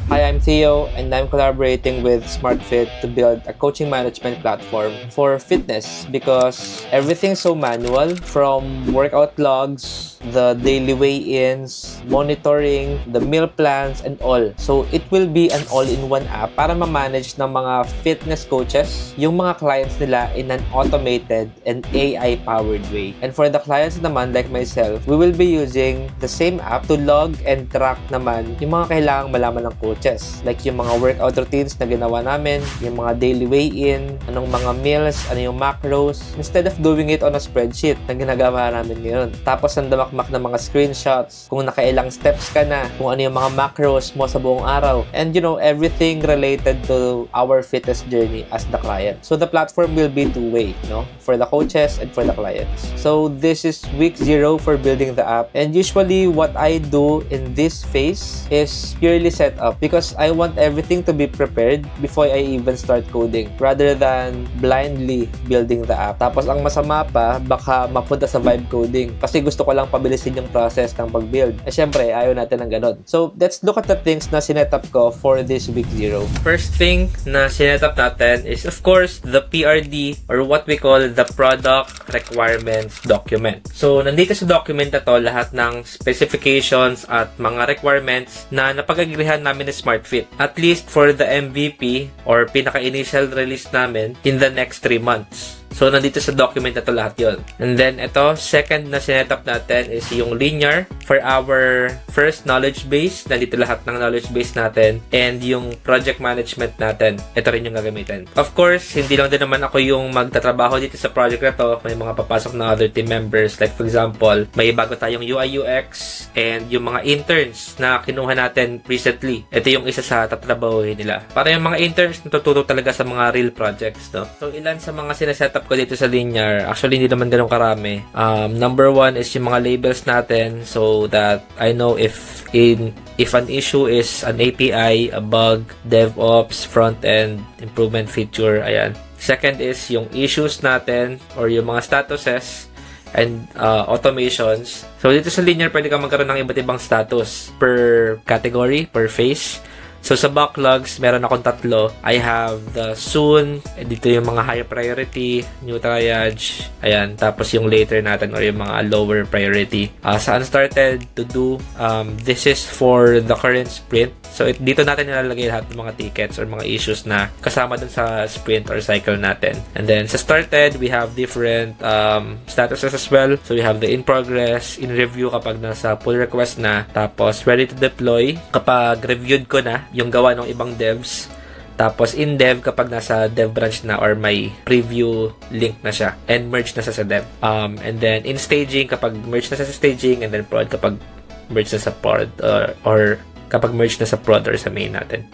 Hi, I'm Theo, and I'm collaborating with SmartFit to build a coaching management platform for fitness because everything's so manual, from workout logs, the daily weigh-ins, monitoring, the meal plans, and all. So, it will be an all-in-one app para ma-manage ng mga fitness coaches yung mga clients nila in an automated and AI-powered way. And for the clients naman, like myself, we will be using the same app to log and track naman yung mga kailangang malaman ng coaches. Like yung mga workout routines na ginawa namin, yung mga daily weigh-in, anong mga meals, ano yung macros, instead of doing it on a spreadsheet na ginagawa namin ngayon. Tapos ang damakmak na mga screenshots, kung nakailang steps ka na, kung ano yung mga macros mo sa buong araw, and you know, everything related to our fitness journey as the client. So the platform will be two-way, no? For the coaches and for the clients. So this is week 0 for building the app, and usually what I do in this phase is purely set up because I want everything to be prepared before I even start coding rather than blindly building the app. Tapos ang masama pa, baka mapunta sa vibe coding kasi gusto ko lang pabilisin yung process ng pag-build. Eh syempre, ayaw natin ng ganun. So let's look at the things na sinetup ko for this week 0. First thing na sinetup natin is of course the PRD, or what we call the Product Requirements Document. So nandito sa document na to lahat ng specifications at mga requirements na napag-agrihan namin ni SmartFit, at least for the MVP or pinaka-initial release namin in the next 3 months. So, nandito sa document na to lahat yon. And then, ito, second na sinetup natin is yung linear for our first knowledge base. Nandito lahat ng knowledge base natin. And yung project management natin, ito rin yung gagamitin. Of course, hindi lang din naman ako yung magtatrabaho dito sa project na to. May mga papasok na other team members. Like, for example, may bago tayong UI UX and yung mga interns na kinuha natin recently. Ito yung isa sa tatrabahohin nila. Para yung mga interns natututo talaga sa mga real projects, no? So, ilan sa mga sinesetup ko dito sa linear, actually hindi naman ganun karami. Number 1 is yung mga labels natin so that I know if an issue is an API, a bug, DevOps, front-end, improvement feature, ayan. Second is yung issues natin or yung mga statuses and automations. So dito sa linear, pwede ka magkaroon ng iba't ibang status per category, per phase. So, sa backlogs, meron akong 3. I have the soon, dito yung mga high priority, new triage, ayan, tapos yung later natin or yung mga lower priority. Sa unstarted, to do, this is for the current sprint. So, dito natin nilalagay lahat ng mga tickets or mga issues na kasama dun sa sprint or cycle natin. And then, sa started, we have different statuses as well. So, we have the in progress, in review kapag nasa pull request na, tapos ready to deploy kapag reviewed ko na yung gawa ng ibang devs. Tapos in dev kapag nasa dev branch na or may preview link na siya and merge na sa dev. And then in staging kapag merge na sa staging, and then prod kapag merge na sa prod or kapag merge na sa prod or sa main natin.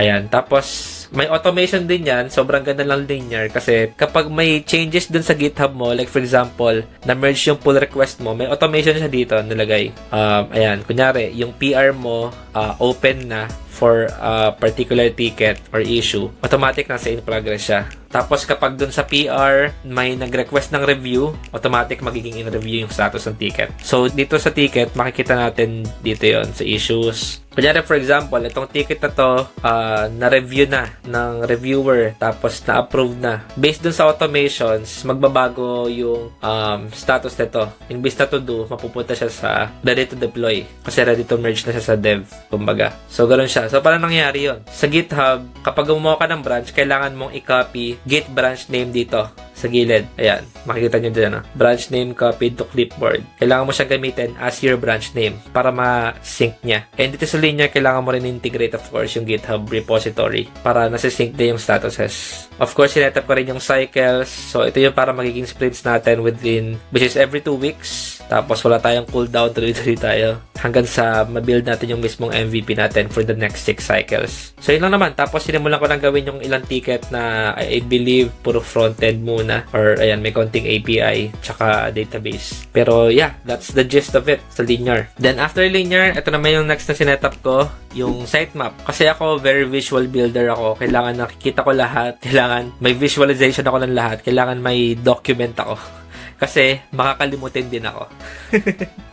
Ayan. Tapos may automation din yan. Sobrang ganda lang linear kasi kapag may changes dun sa GitHub mo, like for example, na-merge yung pull request mo, may automation siya dito nilagay. Ayan. Kunyari, yung PR mo open na for a particular ticket or issue, automatic nasa in progress siya. Tapos kapag dun sa PR may nag-request ng review, automatic magiging in review yung status ng ticket. So dito sa ticket, makikita natin dito yon sa issues. Kunyari for example, itong ticket na to na-review na ng reviewer tapos na-approve na. Based dun sa automations, magbabago yung status nito. Imbis na to do, mapupunta siya sa ready to deploy kasi ready to merge na siya sa dev, kumbaga. So ganoon siya. So paano nangyari yon? Sa GitHub, kapag gumawa ka ng branch, kailangan mong i-copy git branch name dito sa gilid. Ayan, makikita nyo dyan, branch name copied to clipboard. Kailangan mo siyang gamitin as your branch name para ma-sync niya. And dito sa linear, kailangan mo rin integrate of course yung GitHub repository para nasa-sync din yung statuses. Of course, sinetup ko rin yung cycles. So, ito yung para magiging sprints natin which is every 2 weeks. Tapos, wala tayong cooldown, tuloy-tuloy tayo hanggang sa ma-build natin yung mismong MVP natin for the next 6 cycles. So, yun lang naman. Tapos, sinimulan ko lang gawin yung ilang ticket na I believe puro front-end muna. Or, ayan, may konting API tsaka database. Pero, yeah, that's the gist of it sa linear. Then, after linear, ito naman yung next na sinetup ko, yung sitemap. Kasi ako, very visual builder ako. Kailangan nakikita ko lahat. Kailangan may visualization ako ng lahat. Kailangan may document ako. Kasi makakalimutin din ako.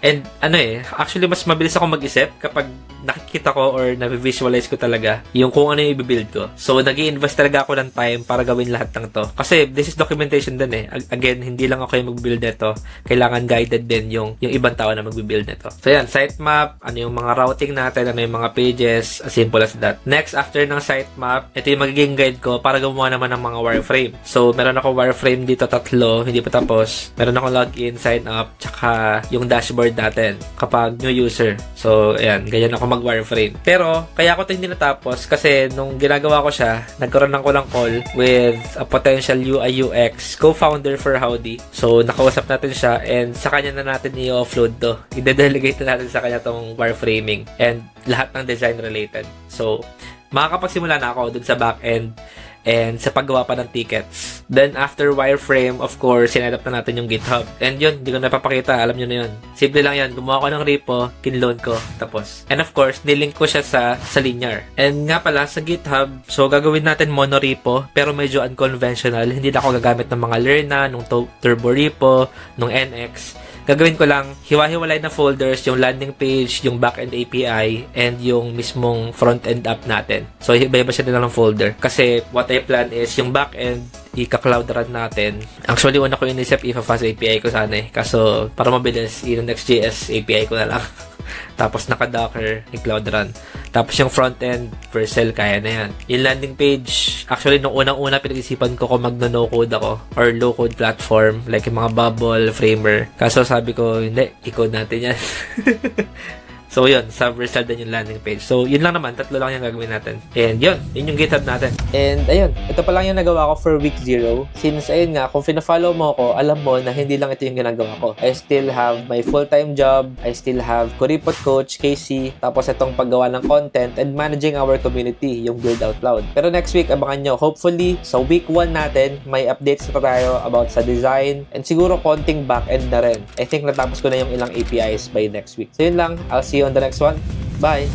And ano actually mas mabilis ako mag-isip kapag nakikita ko or na-visualize ko talaga yung kung ano yung i-build ko. So, nag-i-invest talaga ako ng time para gawin lahat ng to. Kasi this is documentation din Again, hindi lang ako yung mag-build nito. Kailangan guided din yung ibang tao na mag-build nito. So, yan. Sitemap, ano yung mga routing natin, ano yung mga pages, as simple as that. Next, after ng sitemap, ito yung magiging guide ko para gumawa naman ng mga wireframe. So, meron ako wireframe dito 3, hindi pa tapos. Meron ako login, sign up, tsaka yung dashboard natin kapag new user. So, ayan. Ganyan ako mag-wireframe. Pero, kaya ako ito hindi natapos kasi nung ginagawa ko siya, nagkaroon lang ko lang call with a potential UI UX co-founder for Howdy. So, nakausap natin siya and sa kanya na natin i-offload to. I-delegate na natin sa kanya tong wireframing and lahat ng design related. So, makakapagsimula na ako dun sa back-end and sa paggawa pa ng tickets. Then, after wireframe, of course, sinedap na natin yung GitHub. And yun, hindi ko napapakita. Alam nyo na yun. Simple lang yan. Gumawa ko ng repo, kinload ko, tapos. And of course, nilink ko siya sa linear. And nga pala, sa GitHub, so gagawin natin monorepo, pero medyo unconventional. Hindi na ako gagamit ng mga Lerna, nung Turbo Repo, nung NX. Gagawin ko lang, hiwa-hiwalay na folders, yung landing page, yung backend API, and yung mismong front-end app natin. So, iba-iba siya nilang folder. Kasi, what I plan is, yung backend, ika-cloud run natin. Actually, una ko inisip, ipa-fast API ko sana Kaso, para mabilis, yung Next.js API ko na lang. Tapos, naka-Docker, i-cloud run. Tapos, yung front-end, Vercel, kaya na yan. Yung landing page, actually, nung unang-una, pinag-isipan ko kung magno-no-code ako or low-code platform, like yung mga Bubble, Framer. Kaso, sabi ko, hindi, i-code natin yan. So, yun. Sa Vercel din yung landing page. So, yun lang naman. 3 lang yung gagawin natin. And yun yung GitHub natin. And ayun. Ito pa lang yung nagawa ko for week 0. Since, ayun nga, kung fina-follow mo ko, alam mo na hindi lang ito yung ginagawa ko. I still have my full-time job. I still have Kuripot Coach, KC. Tapos, itong paggawa ng content and managing our community, yung Build Out Loud. Pero next week, abangan nyo. Hopefully, sa week 1 natin, may updates na tayo about sa design and siguro konting back-end na rin. I think natapos ko na yung ilang APIs by next week. So, yun lang. I'll see you on the next one. Bye!